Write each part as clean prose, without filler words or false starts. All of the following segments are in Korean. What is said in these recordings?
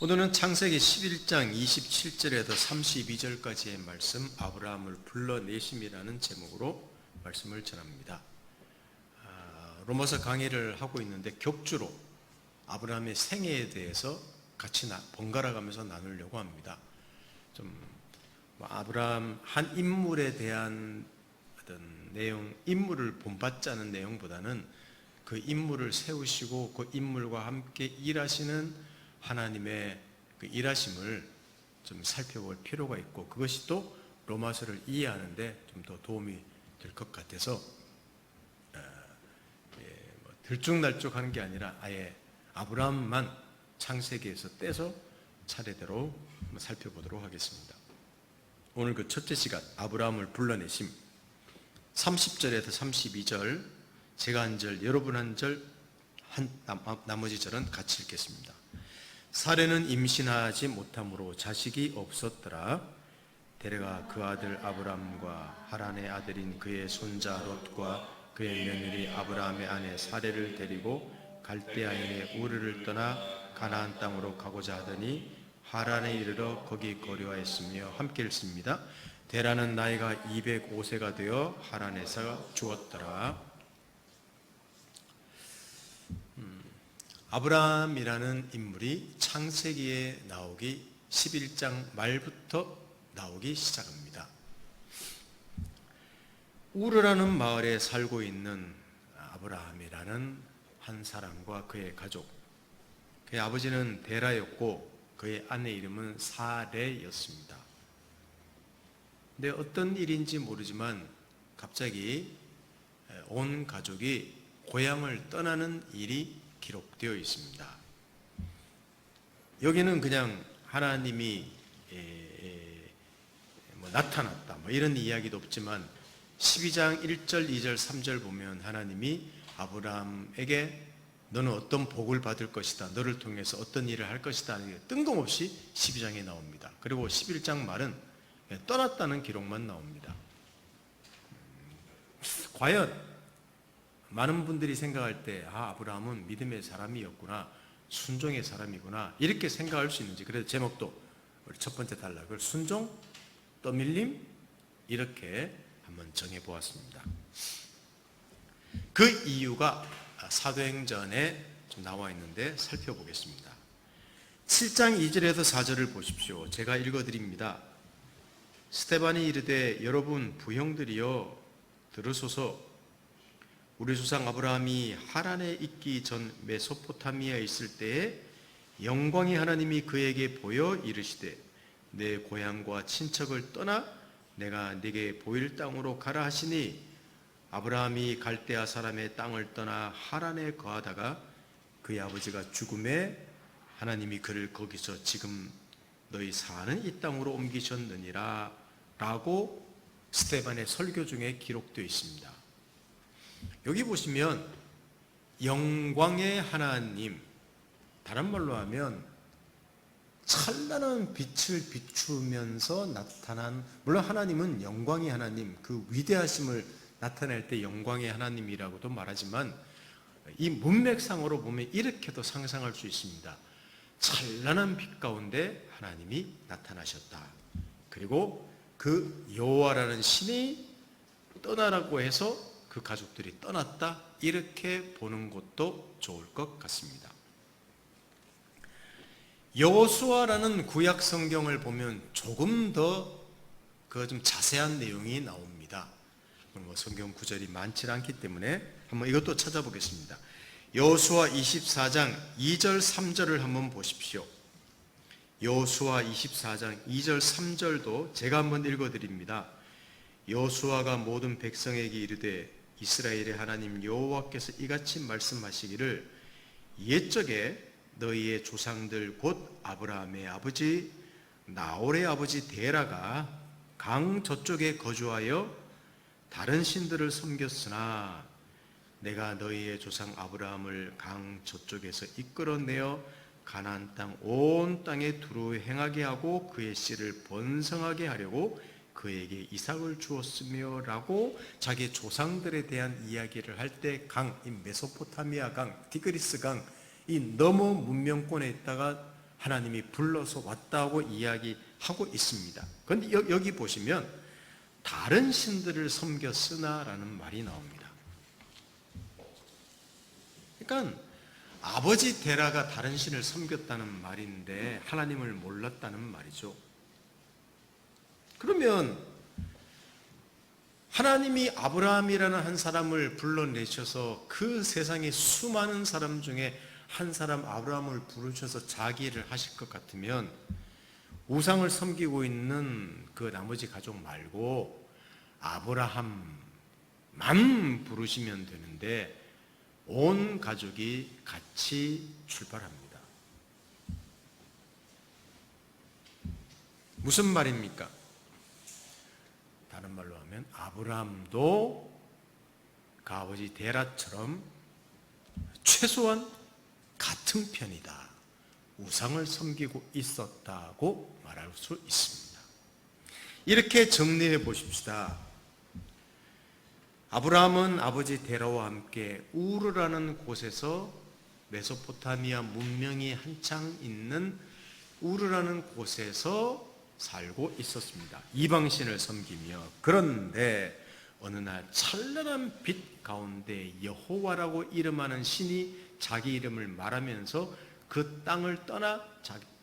오늘은 창세기 11장 27절에서 32절까지의 말씀, 아브라함을 불러내심이라는 제목으로 말씀을 전합니다. 로마서 강의를 하고 있는데 격주로 아브라함의 생애에 대해서 같이 번갈아 가면서 나누려고 합니다. 아브라함 한 인물에 대한 어떤 내용, 인물을 본받자는 내용보다는 그 인물을 세우시고 그 인물과 함께 일하시는 하나님의 그 일하심을 좀 살펴볼 필요가 있고, 그것이 또 로마서를 이해하는데 좀 더 도움이 될 것 같아서 들쭉날쭉하는 게 아니라 아예 아브라함만 창세기에서 떼서 차례대로 살펴보도록 하겠습니다. 오늘 그 첫째 시간, 아브라함을 불러내심, 30절에서 32절, 제가 한 절, 여러분 한 절, 나머지 절은 같이 읽겠습니다. 사레는 임신하지 못함으로 자식이 없었더라. 데레가 그 아들 아브람과 하란의 아들인 그의 손자 롯과 그의 며느리 아브라함의 아내 사레를 데리고 갈대아인의 우르를 떠나 가나안 땅으로 가고자 하더니 하란에 이르러 거기 거류하였으며, 함께 읽습니다. 데라는 나이가 205세가 되어 하란에서 죽었더라. 아브라함이라는 인물이 창세기에 나오기 11장 말부터 나오기 시작합니다. 우르라는 마을에 살고 있는 아브라함이라는 한 사람과 그의 가족, 그의 아버지는 데라였고 그의 아내 이름은 사레였습니다. 근데 어떤 일인지 모르지만 갑자기 온 가족이 고향을 떠나는 일이 기록되어 있습니다. 여기는 그냥 하나님이 나타났다 이런 이야기도 없지만 12장 1절, 2절, 3절 보면 하나님이 아브라함에게 너는 어떤 복을 받을 것이다, 너를 통해서 어떤 일을 할 것이다, 뜬금없이 12장에 나옵니다. 그리고 11장 말은 떠났다는 기록만 나옵니다. 과연 많은 분들이 생각할 때 아브라함은 믿음의 사람이었구나, 순종의 사람이구나, 이렇게 생각할 수 있는지, 그래서 제목도 우리 첫 번째 단락을 순종, 떠밀림, 이렇게 한번 정해보았습니다. 그 이유가 사도행전에 좀 나와 있는데 살펴보겠습니다. 7장 2절에서 4절을 보십시오. 제가 읽어드립니다. 스데반이 이르되 여러분 부형들이여 들으소서. 우리 조상 아브라함이 하란에 있기 전 메소포타미아에 있을 때에 영광의 하나님이 그에게 보여 이르시되 내 고향과 친척을 떠나 내가 네게 보일 땅으로 가라 하시니, 아브라함이 갈대아 사람의 땅을 떠나 하란에 거하다가 그의 아버지가 죽음에 하나님이 그를 거기서 지금 너희 사는 이 땅으로 옮기셨느니라 라고 스데반의 설교 중에 기록되어 있습니다. 여기 보시면 영광의 하나님, 다른 말로 하면 찬란한 빛을 비추면서 나타난, 물론 하나님은 영광의 하나님, 그 위대하심을 나타낼 때 영광의 하나님이라고도 말하지만 이 문맥상으로 보면 이렇게도 상상할 수 있습니다. 찬란한 빛 가운데 하나님이 나타나셨다. 그리고 그 여호와라는 신이 떠나라고 해서 그 가족들이 떠났다, 이렇게 보는 것도 좋을 것 같습니다. 여호수아라는 구약 성경을 보면 조금 더 좀 자세한 내용이 나옵니다. 성경 구절이 많지 않기 때문에 한번 이것도 찾아보겠습니다. 여호수아 24장 2절 3절을 한번 보십시오. 여호수아 24장 2절 3절도 제가 한번 읽어드립니다. 여호수아가 모든 백성에게 이르되 이스라엘의 하나님 여호와께서 이같이 말씀하시기를 옛적에 너희의 조상들 곧 아브라함의 아버지 나홀의 아버지 데라가 강 저쪽에 거주하여 다른 신들을 섬겼으나 내가 너희의 조상 아브라함을 강 저쪽에서 이끌어내어 가나안 땅 온 땅에 두루 행하게 하고 그의 씨를 번성하게 하려고 그에게 이삭을 주었으며 라고 자기 조상들에 대한 이야기를 할 때 강, 이 메소포타미아 강, 티그리스 강, 이 너머 문명권에 있다가 하나님이 불러서 왔다고 이야기하고 있습니다. 그런데 여기 보시면 다른 신들을 섬겼으나라는 말이 나옵니다. 그러니까 아버지 데라가 다른 신을 섬겼다는 말인데 하나님을 몰랐다는 말이죠. 그러면 하나님이 아브라함이라는 한 사람을 불러내셔서 그 세상의 수많은 사람 중에 한 사람 아브라함을 부르셔서 자기 일을 하실 것 같으면 우상을 섬기고 있는 그 나머지 가족 말고 아브라함만 부르시면 되는데 온 가족이 같이 출발합니다. 무슨 말입니까? 다른 말로 하면 아브라함도 그 아버지 데라처럼 최소한 같은 편이다. 우상을 섬기고 있었다고 말할 수 있습니다. 이렇게 정리해 보십시다. 아브라함은 아버지 데라와 함께 우르라는 곳에서 메소포타미아 문명이 한창 있는 우르라는 곳에서 살고 있었습니다. 이방신을 섬기며. 그런데 어느 날 찬란한 빛 가운데 여호와라고 이름하는 신이 자기 이름을 말하면서 그 땅을 떠나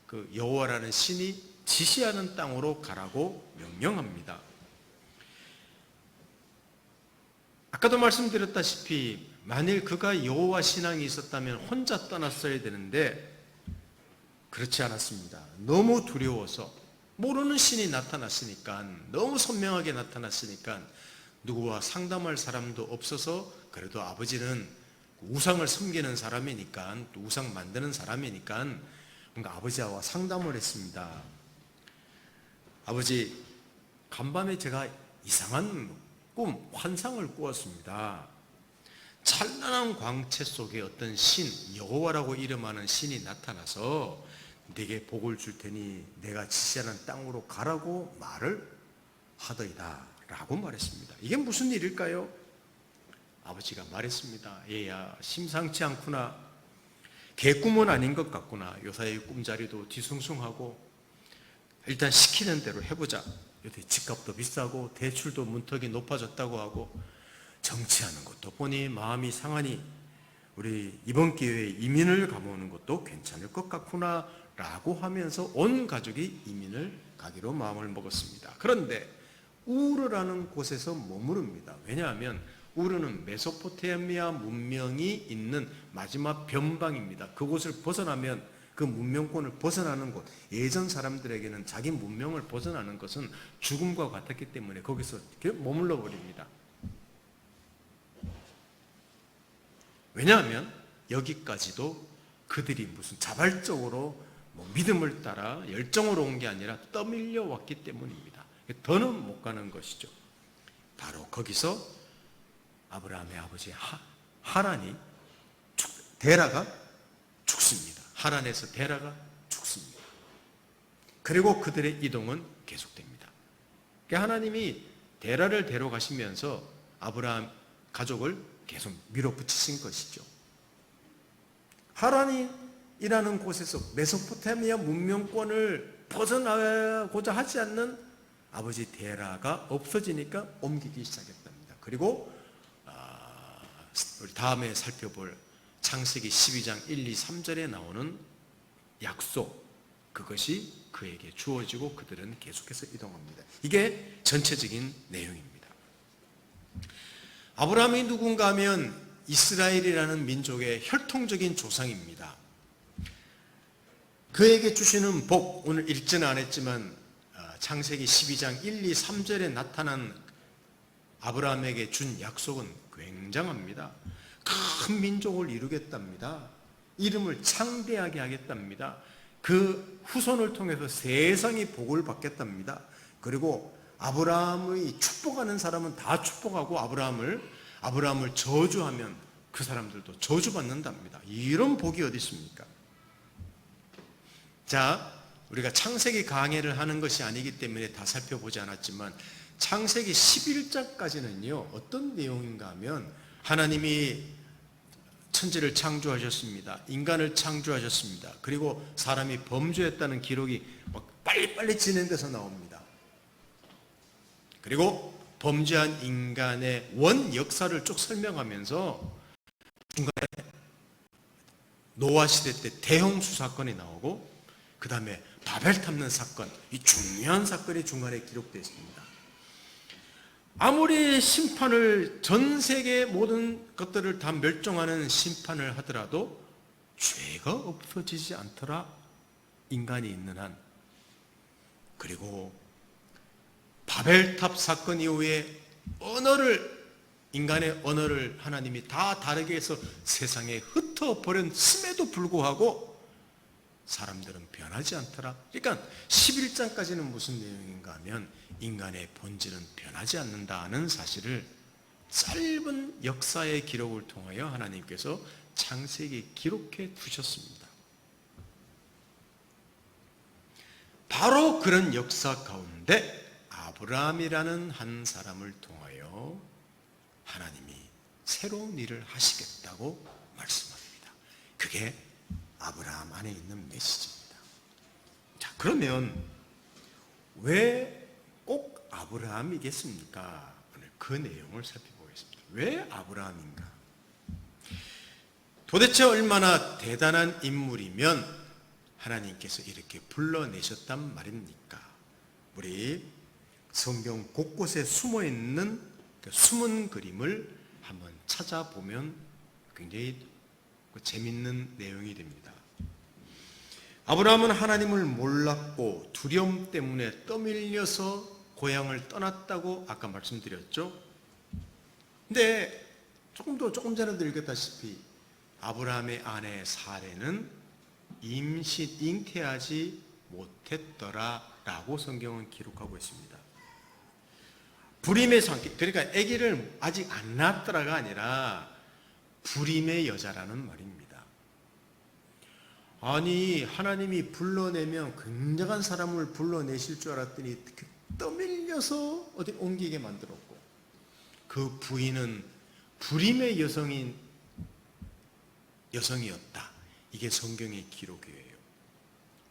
그 여호와라는 신이 지시하는 땅으로 가라고 명령합니다. 아까도 말씀드렸다시피 만일 그가 여호와 신앙이 있었다면 혼자 떠났어야 되는데 그렇지 않았습니다. 너무 두려워서 모르는 신이 나타났으니까, 너무 선명하게 나타났으니까 누구와 상담할 사람도 없어서, 그래도 아버지는 우상을 섬기는 사람이니까, 또 우상 만드는 사람이니까 뭔가 아버지와 상담을 했습니다. 아버지, 간밤에 제가 이상한 환상을 꾸었습니다. 찬란한 광채 속에 어떤 신, 여호와라고 이름하는 신이 나타나서 네게 복을 줄 테니 내가 지시하는 땅으로 가라고 말을 하더이다 라고 말했습니다. 이게 무슨 일일까요? 아버지가 말했습니다. 얘야, 심상치 않구나. 개꿈은 아닌 것 같구나. 요사이 꿈자리도 뒤숭숭하고 일단 시키는 대로 해보자. 요새 집값도 비싸고 대출도 문턱이 높아졌다고 하고 정치하는 것도 보니 마음이 상하니 우리 이번 기회에 이민을 가보는 것도 괜찮을 것 같구나 라고 하면서 온 가족이 이민을 가기로 마음을 먹었습니다. 그런데 우르라는 곳에서 머무릅니다. 왜냐하면 우르는 메소포타미아 문명이 있는 마지막 변방입니다. 그곳을 벗어나면, 그 문명권을 벗어나는 곳, 예전 사람들에게는 자기 문명을 벗어나는 것은 죽음과 같았기 때문에 거기서 머물러 버립니다. 왜냐하면 여기까지도 그들이 무슨 자발적으로 믿음을 따라 열정으로 온 게 아니라 떠밀려 왔기 때문입니다. 더는 못 가는 것이죠. 바로 거기서 아브라함의 아버지 하란이 데라가 죽습니다. 하란에서 데라가 죽습니다. 그리고 그들의 이동은 계속됩니다. 하나님이 데라를 데려가시면서 아브라함 가족을 계속 밀어붙이신 것이죠. 하란이라는 곳에서 메소포타미아 문명권을 벗어나고자 하지 않는 아버지 데라가 없어지니까 옮기기 시작했답니다. 그리고 우리 다음에 살펴볼 창세기 12장 1, 2, 3절에 나오는 약속, 그것이 그에게 주어지고 그들은 계속해서 이동합니다. 이게 전체적인 내용입니다. 아브라함이 누군가 하면 이스라엘이라는 민족의 혈통적인 조상입니다. 그에게 주시는 복, 오늘 읽지는 않았지만 창세기 12장 1, 2, 3절에 나타난 아브라함에게 준 약속은 굉장합니다. 큰 민족을 이루겠답니다. 이름을 창대하게 하겠답니다. 그 후손을 통해서 세상이 복을 받겠답니다. 그리고 아브라함의 축복하는 사람은 다 축복하고 아브라함을 저주하면 그 사람들도 저주받는답니다. 이런 복이 어디 있습니까? 자, 우리가 창세기 강해를 하는 것이 아니기 때문에 다 살펴보지 않았지만 창세기 11장까지는요 어떤 내용인가 하면 하나님이 천지를 창조하셨습니다. 인간을 창조하셨습니다. 그리고 사람이 범죄했다는 기록이 막 빨리빨리 진행돼서 나옵니다. 그리고 범죄한 인간의 원 역사를 쭉 설명하면서 중간에 노아 시대 때 대홍수 사건이 나오고 그 다음에 바벨 탑는 사건, 이 중요한 사건이 중간에 기록되어 있습니다. 아무리 심판을 전 세계 모든 것들을 다 멸종하는 심판을 하더라도 죄가 없어지지 않더라. 인간이 있는 한. 그리고 바벨탑 사건 이후에 인간의 언어를 하나님이 다 다르게 해서 세상에 흩어버렸음에도 불구하고 사람들은 변하지 않더라. 그러니까 11장까지는 무슨 내용인가 하면 인간의 본질은 변하지 않는다는 사실을 짧은 역사의 기록을 통하여 하나님께서 창세기에 기록해 두셨습니다. 바로 그런 역사 가운데 아브라함이라는 한 사람을 통하여 하나님이 새로운 일을 하시겠다고 말씀합니다. 그게 아브라함 안에 있는 메시지입니다. 자, 그러면 왜 꼭 아브라함이겠습니까? 오늘 그 내용을 살펴보겠습니다. 왜 아브라함인가? 도대체 얼마나 대단한 인물이면 하나님께서 이렇게 불러내셨단 말입니까? 우리 성경 곳곳에 숨어있는 그 숨은 그림을 한번 찾아보면 굉장히 재밌는 내용이 됩니다. 아브라함은 하나님을 몰랐고 두려움 때문에 떠밀려서 고향을 떠났다고 아까 말씀드렸죠. 근데 조금 전에도 읽었다시피 아브라함의 아내 사레는 잉태하지 못했더라라고 성경은 기록하고 있습니다. 불임의 상태, 그러니까 아기를 아직 안 낳았더라가 아니라 불임의 여자라는 말입니다. 아니, 하나님이 불러내면 굉장한 사람을 불러내실 줄 알았더니 떠밀려서 어디 옮기게 만들었고, 그 부인은 불임의 여성이었다. 이게 성경의 기록이에요.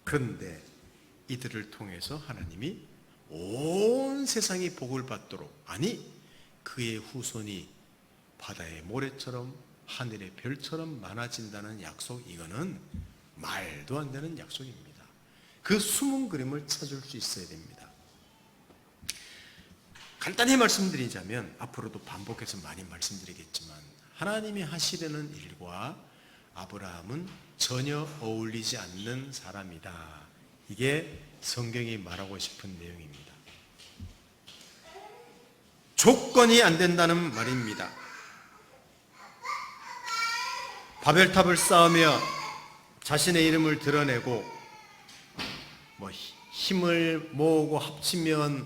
그런데 이들을 통해서 하나님이 온 세상이 복을 받도록, 아니 그의 후손이 바다의 모래처럼 하늘의 별처럼 많아진다는 약속, 이거는 말도 안 되는 약속입니다. 그 숨은 그림을 찾을 수 있어야 됩니다. 간단히 말씀드리자면, 앞으로도 반복해서 많이 말씀드리겠지만, 하나님이 하시려는 일과 아브라함은 전혀 어울리지 않는 사람이다. 이게 성경이 말하고 싶은 내용입니다. 조건이 안 된다는 말입니다. 바벨탑을 쌓으며 자신의 이름을 드러내고 힘을 모으고 합치면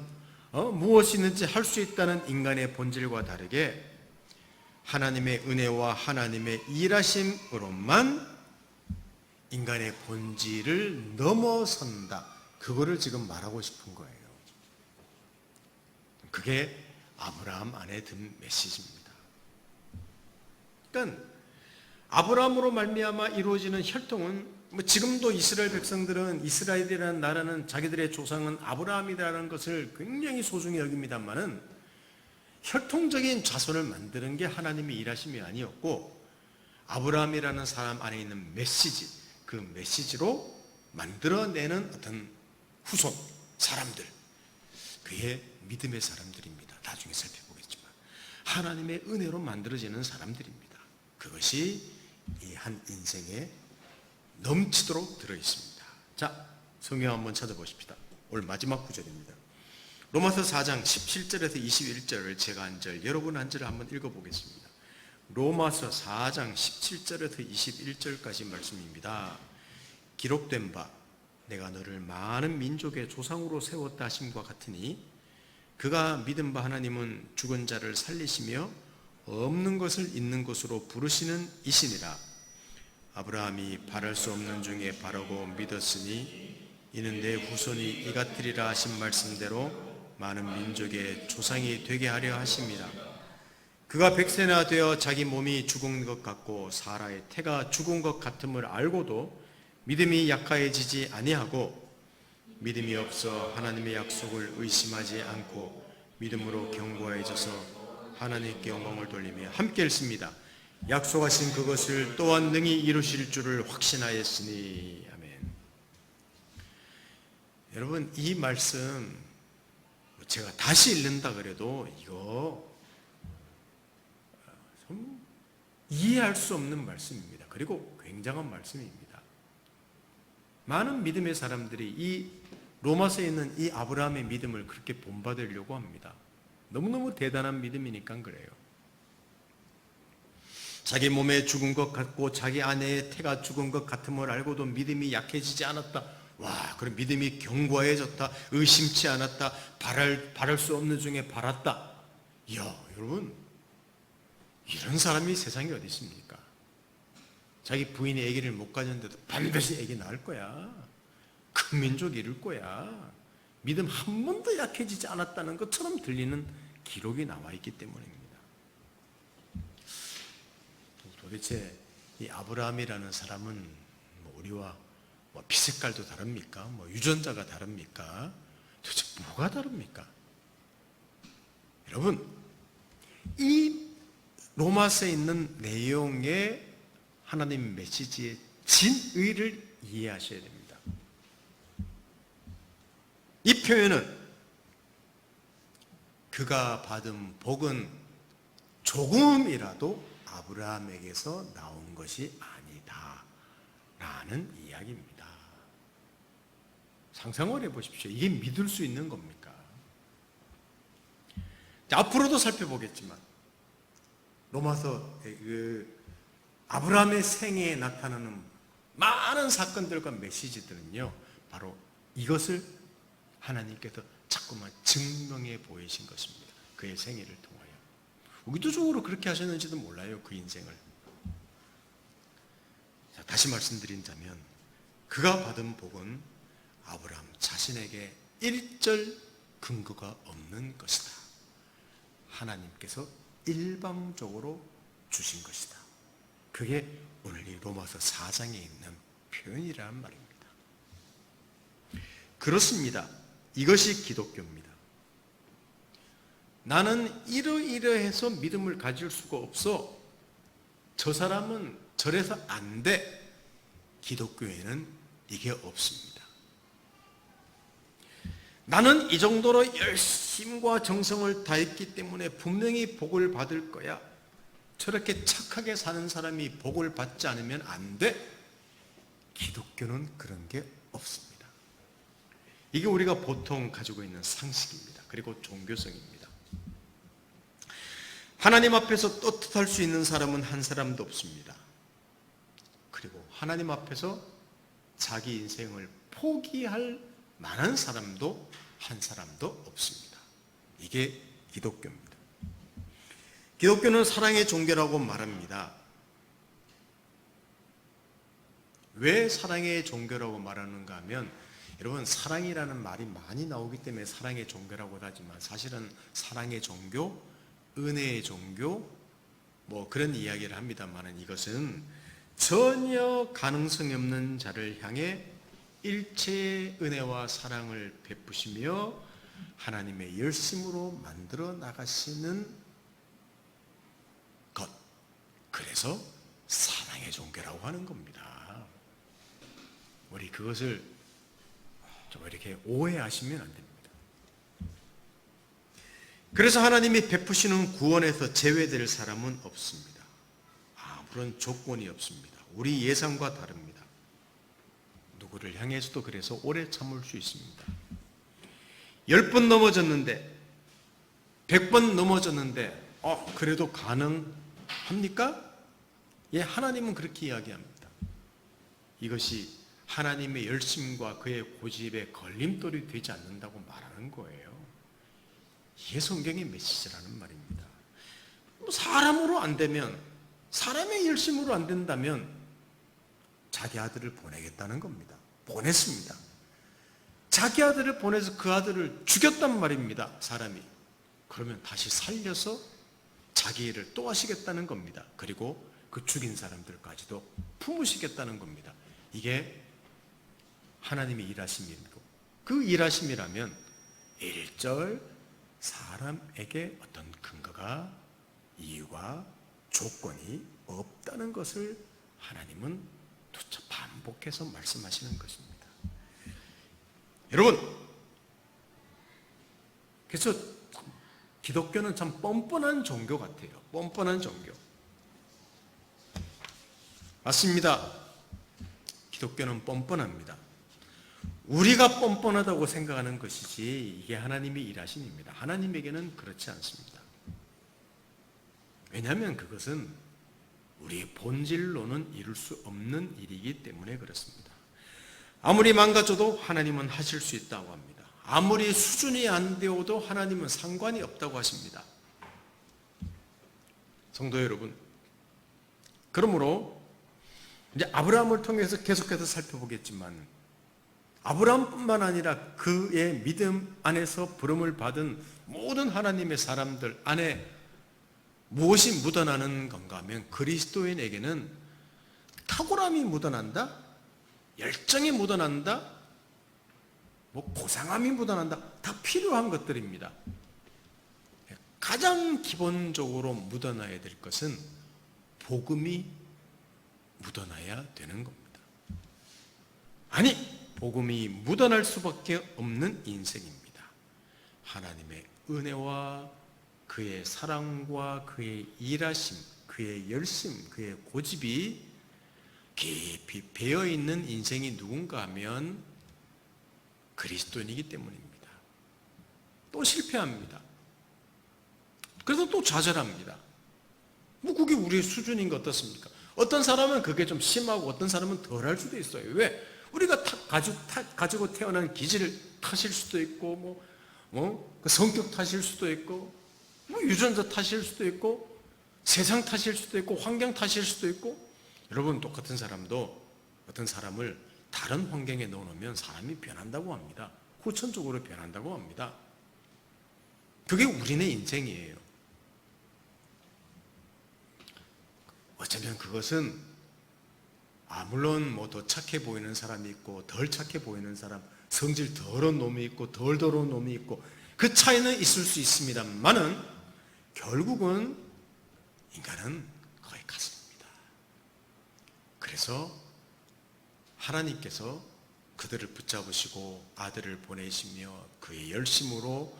무엇이든지 할 수 있다는 인간의 본질과 다르게 하나님의 은혜와 하나님의 일하심으로만 인간의 본질을 넘어선다. 그거를 지금 말하고 싶은 거예요. 그게 아브라함 안에 든 메시지입니다. 그러니까 아브라함으로 말미암아 이루어지는 혈통은, 지금도 이스라엘 백성들은, 이스라엘이라는 나라는 자기들의 조상은 아브라함이라는 것을 굉장히 소중히 여깁니다만은 혈통적인 자손을 만드는 게 하나님의 일하심이 아니었고, 아브라함이라는 사람 안에 있는 메시지, 그 메시지로 만들어내는 어떤 후손, 사람들, 그의 믿음의 사람들입니다. 나중에 살펴보겠지만 하나님의 은혜로 만들어지는 사람들입니다. 그것이 이 한 인생에 넘치도록 들어있습니다. 자, 성경 한번 찾아보십시다. 오늘 마지막 구절입니다. 로마서 4장 17절에서 21절을 제가 한 절, 여러분 한 절을 한번 읽어보겠습니다. 로마서 4장 17절에서 21절까지 말씀입니다. 기록된 바 내가 너를 많은 민족의 조상으로 세웠다 하심과 같으니 그가 믿은 바 하나님은 죽은 자를 살리시며 없는 것을 있는 것으로 부르시는 이시니라. 아브라함이 바랄 수 없는 중에 바라고 믿었으니 이는 내 후손이 이같으리라 하신 말씀대로 많은 민족의 조상이 되게 하려 하심이라. 그가 백세나 되어 자기 몸이 죽은 것 같고 사라의 태가 죽은 것 같음을 알고도 믿음이 약하여지지 아니하고 믿음이 없어 하나님의 약속을 의심하지 않고 믿음으로 견고해져서 하나님께 영광을 돌리며 함께 읽습니다. 약속하신 그것을 또한 능히 이루실 줄을 확신하였으니. 아멘. 여러분, 이 말씀 제가 다시 읽는다 그래도 이거 좀 이해할 수 없는 말씀입니다. 그리고 굉장한 말씀입니다. 많은 믿음의 사람들이 이 로마서에 있는 이 아브라함의 믿음을 그렇게 본받으려고 합니다. 너무너무 대단한 믿음이니까 그래요. 자기 몸에 죽은 것 같고 자기 아내의 태가 죽은 것 같음을 알고도 믿음이 약해지지 않았다. 와, 그럼 믿음이 견고해졌다. 의심치 않았다. 바랄 수 없는 중에 바랐다. 이야, 여러분, 이런 사람이 세상에 어디 있습니까? 자기 부인이 아기를 못 가졌는데도 반드시 아기 낳을 거야. 큰 민족 이룰 거야. 믿음 한 번도 약해지지 않았다는 것처럼 들리는 기록이 나와 있기 때문입니다. 도대체 이 아브라함이라는 사람은 우리와 피색깔도 다릅니까? 유전자가 다릅니까? 도대체 뭐가 다릅니까? 여러분, 이 로마서에 있는 내용의 하나님 메시지의 진의를 이해하셔야 됩니다. 이 표현은 그가 받은 복은 조금이라도 아브라함에게서 나온 것이 아니다 라는 이야기입니다. 상상을 해보십시오. 이게 믿을 수 있는 겁니까? 자, 앞으로도 살펴보겠지만 로마서 아브라함의 생애에 나타나는 많은 사건들과 메시지들은요, 바로 이것을 하나님께서 자꾸만 증명해 보이신 것입니다. 그의 생애를 통하여. 의도적으로 그렇게 하셨는지도 몰라요, 그 인생을. 자, 다시 말씀드린다면 그가 받은 복은 아브라함 자신에게 일절 근거가 없는 것이다. 하나님께서 일방적으로 주신 것이다. 그게 오늘 이 로마서 4장에 있는 표현이란 말입니다. 그렇습니다. 이것이 기독교입니다. 나는 이러이러해서 믿음을 가질 수가 없어. 저 사람은 저래서 안 돼. 기독교에는 이게 없습니다. 나는 이 정도로 열심과 정성을 다했기 때문에 분명히 복을 받을 거야. 저렇게 착하게 사는 사람이 복을 받지 않으면 안 돼. 기독교는 그런 게 없습니다. 이게 우리가 보통 가지고 있는 상식입니다. 그리고 종교성입니다. 하나님 앞에서 떳떳할 수 있는 사람은 한 사람도 없습니다. 그리고 하나님 앞에서 자기 인생을 포기할 만한 사람도 한 사람도 없습니다. 이게 기독교입니다. 기독교는 사랑의 종교라고 말합니다. 왜 사랑의 종교라고 말하는가 하면, 여러분, 사랑이라는 말이 많이 나오기 때문에 사랑의 종교라고 하지만 사실은 사랑의 종교, 은혜의 종교, 그런 이야기를 합니다만, 이것은 전혀 가능성이 없는 자를 향해 일체의 은혜와 사랑을 베푸시며 하나님의 열심으로 만들어 나가시는 것, 그래서 사랑의 종교라고 하는 겁니다. 우리 그것을 좀 이렇게 오해하시면 안 됩니다. 그래서 하나님이 베푸시는 구원에서 제외될 사람은 없습니다. 아무런 조건이 없습니다. 우리 예상과 다릅니다. 누구를 향해서도 그래서 오래 참을 수 있습니다. 10번 넘어졌는데, 100번 넘어졌는데 그래도 가능합니까? 예, 하나님은 그렇게 이야기합니다. 이것이 하나님의 열심과 그의 고집에 걸림돌이 되지 않는다고 말하는 거예요. 이게 성경의 메시지라는 말입니다. 사람으로 안 되면, 사람의 열심으로 안 된다면 자기 아들을 보내겠다는 겁니다. 보냈습니다. 자기 아들을 보내서 그 아들을 죽였단 말입니다. 사람이. 그러면 다시 살려서 자기 일을 또 하시겠다는 겁니다. 그리고 그 죽인 사람들까지도 품으시겠다는 겁니다. 이게 하나님의 일하심이고, 그 일하심이라면 일절 사람에게 어떤 근거가, 이유가, 조건이 없다는 것을 하나님은 두차 반복해서 말씀하시는 것입니다. 여러분, 그래서 기독교는 참 뻔뻔한 종교 같아요. 뻔뻔한 종교. 맞습니다. 기독교는 뻔뻔합니다. 우리가 뻔뻔하다고 생각하는 것이지 이게 하나님의 일하심입니다. 하나님에게는 그렇지 않습니다. 왜냐하면 그것은 우리의 본질로는 이룰 수 없는 일이기 때문에 그렇습니다. 아무리 망가져도 하나님은 하실 수 있다고 합니다. 아무리 수준이 안 되어도 하나님은 상관이 없다고 하십니다. 성도 여러분, 그러므로 이제 아브라함을 통해서 계속해서 살펴보겠지만, 아브라함뿐만 아니라 그의 믿음 안에서 부름을 받은 모든 하나님의 사람들 안에 무엇이 묻어나는 건가 하면, 그리스도인에게는 탁월함이 묻어난다, 열정이 묻어난다, 고상함이 묻어난다, 다 필요한 것들입니다. 가장 기본적으로 묻어나야 될 것은 복음이 묻어나야 되는 겁니다. 아니, 복음이 묻어날 수밖에 없는 인생입니다. 하나님의 은혜와 그의 사랑과 그의 일하심, 그의 열심, 그의 고집이 깊이 배어있는 인생이 누군가 하면 그리스도인이기 때문입니다. 또 실패합니다. 그래서 또 좌절합니다. 그게 우리의 수준인 것 어떻습니까? 어떤 사람은 그게 좀 심하고 어떤 사람은 덜할 수도 있어요. 왜? 우리가 가지고 태어난 기질을 탓일 수도 있고, 그 성격 탓일 수도 있고, 유전자 탓일 수도 있고, 세상 탓일 수도 있고, 환경 탓일 수도 있고. 여러분, 똑같은 사람도 어떤 사람을 다른 환경에 넣어놓으면 사람이 변한다고 합니다. 후천적으로 변한다고 합니다. 그게 우리네 인생이에요. 어쩌면 그것은 물론 더 착해 보이는 사람이 있고 덜 착해 보이는 사람, 성질 더러운 놈이 있고 덜 더러운 놈이 있고, 그 차이는 있을 수 있습니다만은 결국은 인간은 거의 같습니다. 그래서 하나님께서 그들을 붙잡으시고 아들을 보내시며 그의 열심으로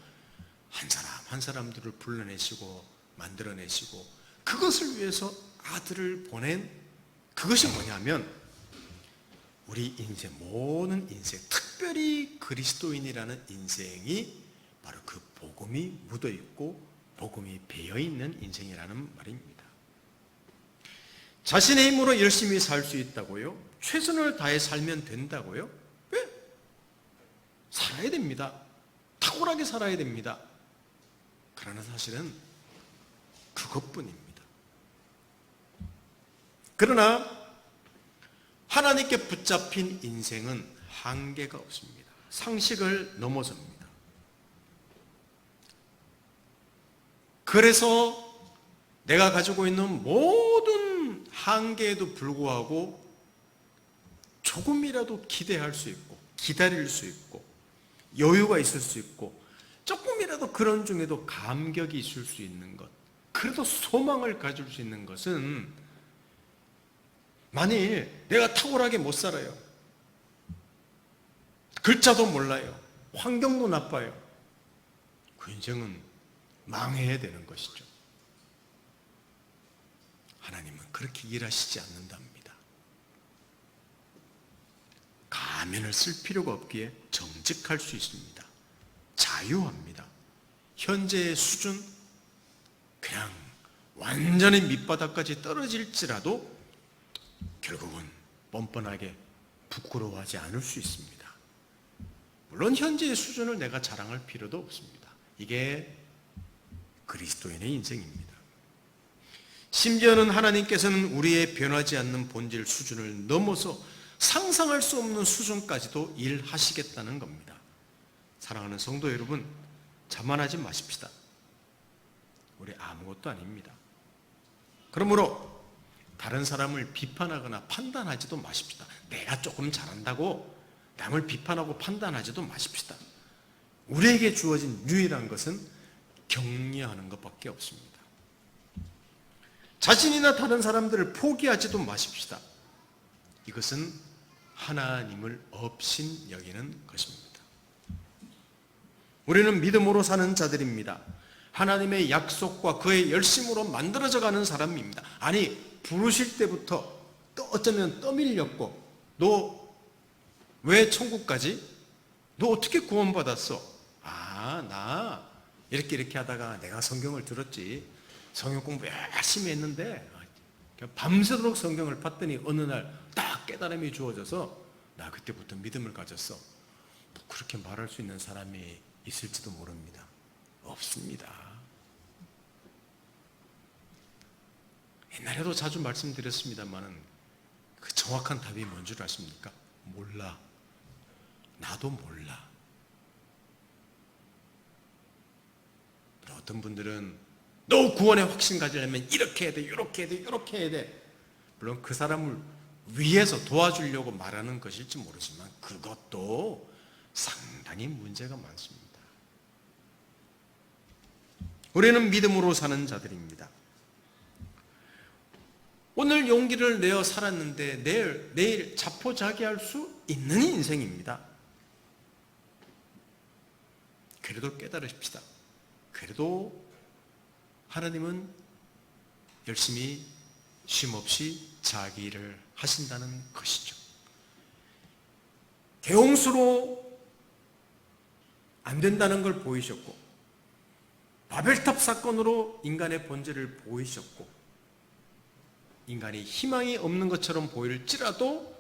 한 사람 한 사람들을 불러내시고 만들어내시고, 그것을 위해서 아들을 보낸, 그것이 뭐냐면 우리 인생, 모든 인생, 특별히 그리스도인이라는 인생이 바로 그 복음이 묻어있고 복음이 배어있는 인생이라는 말입니다. 자신의 힘으로 열심히 살 수 있다고요? 최선을 다해 살면 된다고요? 왜? 살아야 됩니다. 탁월하게 살아야 됩니다. 그러나 사실은 그것뿐입니다. 그러나 하나님께 붙잡힌 인생은 한계가 없습니다. 상식을 넘어섭니다. 그래서 내가 가지고 있는 모든 한계에도 불구하고 조금이라도 기대할 수 있고 기다릴 수 있고 여유가 있을 수 있고 조금이라도 그런 중에도 감격이 있을 수 있는 것, 그래도 소망을 가질 수 있는 것은, 만일 내가 탁월하게 못 살아요, 글자도 몰라요, 환경도 나빠요, 그 인생은 망해야 되는 것이죠. 하나님은 그렇게 일하시지 않는답니다. 가면을 쓸 필요가 없기에 정직할 수 있습니다. 자유합니다. 현재의 수준, 그냥 완전히 밑바닥까지 떨어질지라도 결국은 뻔뻔하게 부끄러워하지 않을 수 있습니다. 물론 현재의 수준을 내가 자랑할 필요도 없습니다. 이게 그리스도인의 인생입니다. 심지어는 하나님께서는 우리의 변하지 않는 본질 수준을 넘어서 상상할 수 없는 수준까지도 일하시겠다는 겁니다. 사랑하는 성도 여러분, 자만하지 마십시다. 우리 아무것도 아닙니다. 그러므로 다른 사람을 비판하거나 판단하지도 마십시다. 내가 조금 잘한다고 남을 비판하고 판단하지도 마십시다. 우리에게 주어진 유일한 것은 격려하는 것밖에 없습니다. 자신이나 다른 사람들을 포기하지도 마십시다. 이것은 하나님을 업신 여기는 것입니다. 우리는 믿음으로 사는 자들입니다. 하나님의 약속과 그의 열심으로 만들어져 가는 사람입니다. 아니, 부르실 때부터 또 어쩌면 떠밀렸고, 너 왜 천국까지? 너 어떻게 구원받았어? 나 이렇게 하다가 내가 성경을 들었지. 성경 공부 열심히 했는데 밤새도록 성경을 봤더니 어느 날 딱 깨달음이 주어져서 나 그때부터 믿음을 가졌어. 그렇게 말할 수 있는 사람이 있을지도 모릅니다. 없습니다. 옛날에도 자주 말씀드렸습니다만 그 정확한 답이 뭔 줄 아십니까? 몰라. 나도 몰라. 어떤 분들은 너 구원의 확신 가지려면 이렇게 해야 돼, 이렇게 해야 돼, 이렇게 해야 돼. 물론 그 사람을 위해서 도와주려고 말하는 것일지 모르지만 그것도 상당히 문제가 많습니다. 우리는 믿음으로 사는 자들입니다. 오늘 용기를 내어 살았는데 내일 자포자기할 수 있는 인생입니다. 그래도 깨달으십시다. 그래도 하나님은 열심히 쉼없이 자기 일을 하신다는 것이죠. 대홍수로 안 된다는 걸 보이셨고, 바벨탑 사건으로 인간의 본질을 보이셨고, 인간이 희망이 없는 것처럼 보일지라도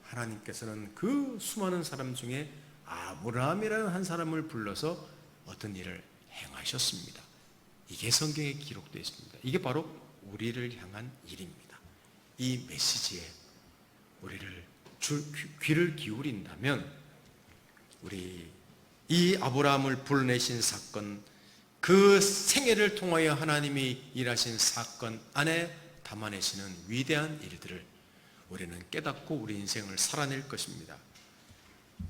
하나님께서는 그 수많은 사람 중에 아브라함이라는 한 사람을 불러서 어떤 일을 행하셨습니다. 이게 성경에 기록되어 있습니다. 이게 바로 우리를 향한 일입니다. 이 메시지에 우리를 귀를 기울인다면 우리 이 아브라함을 불러내신 사건, 그 생애를 통하여 하나님이 일하신 사건 안에 담아내시는 위대한 일들을 우리는 깨닫고 우리 인생을 살아낼 것입니다.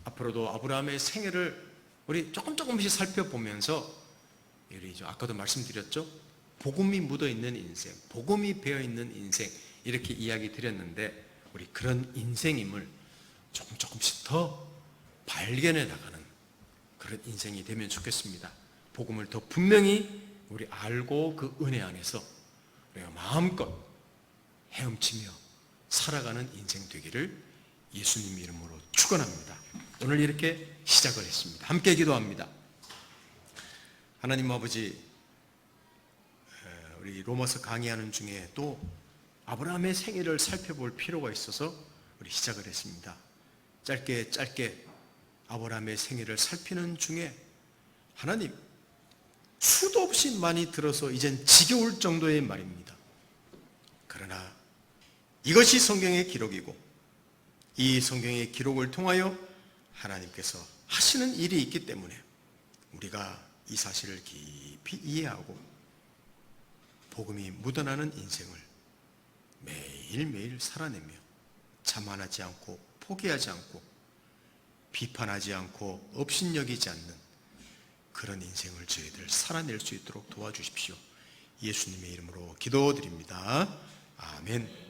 앞으로도 아브라함의 생애를 우리 조금씩 살펴보면서, 아까도 말씀드렸죠? 복음이 묻어있는 인생, 복음이 배어있는 인생, 이렇게 이야기 드렸는데 우리 그런 인생임을 조금씩 더 발견해 나가는 그런 인생이 되면 좋겠습니다. 복음을 더 분명히 우리 알고 그 은혜 안에서 우리가 마음껏 헤엄치며 살아가는 인생 되기를 예수님 이름으로 축원합니다. 오늘 이렇게 시작을 했습니다. 함께 기도합니다. 하나님 아버지, 우리 로마서 강의하는 중에 또 아브라함의 생애를 살펴볼 필요가 있어서 우리 시작을 했습니다. 짧게 아브라함의 생애를 살피는 중에 하나님, 수도 없이 많이 들어서 이젠 지겨울 정도의 말입니다. 그러나 이것이 성경의 기록이고 이 성경의 기록을 통하여 하나님께서 하시는 일이 있기 때문에 우리가 이 사실을 깊이 이해하고 복음이 묻어나는 인생을 매일매일 살아내며 자만하지 않고 포기하지 않고 비판하지 않고 업신여기지 않는 그런 인생을 저희들 살아낼 수 있도록 도와주십시오. 예수님의 이름으로 기도드립니다. 아멘.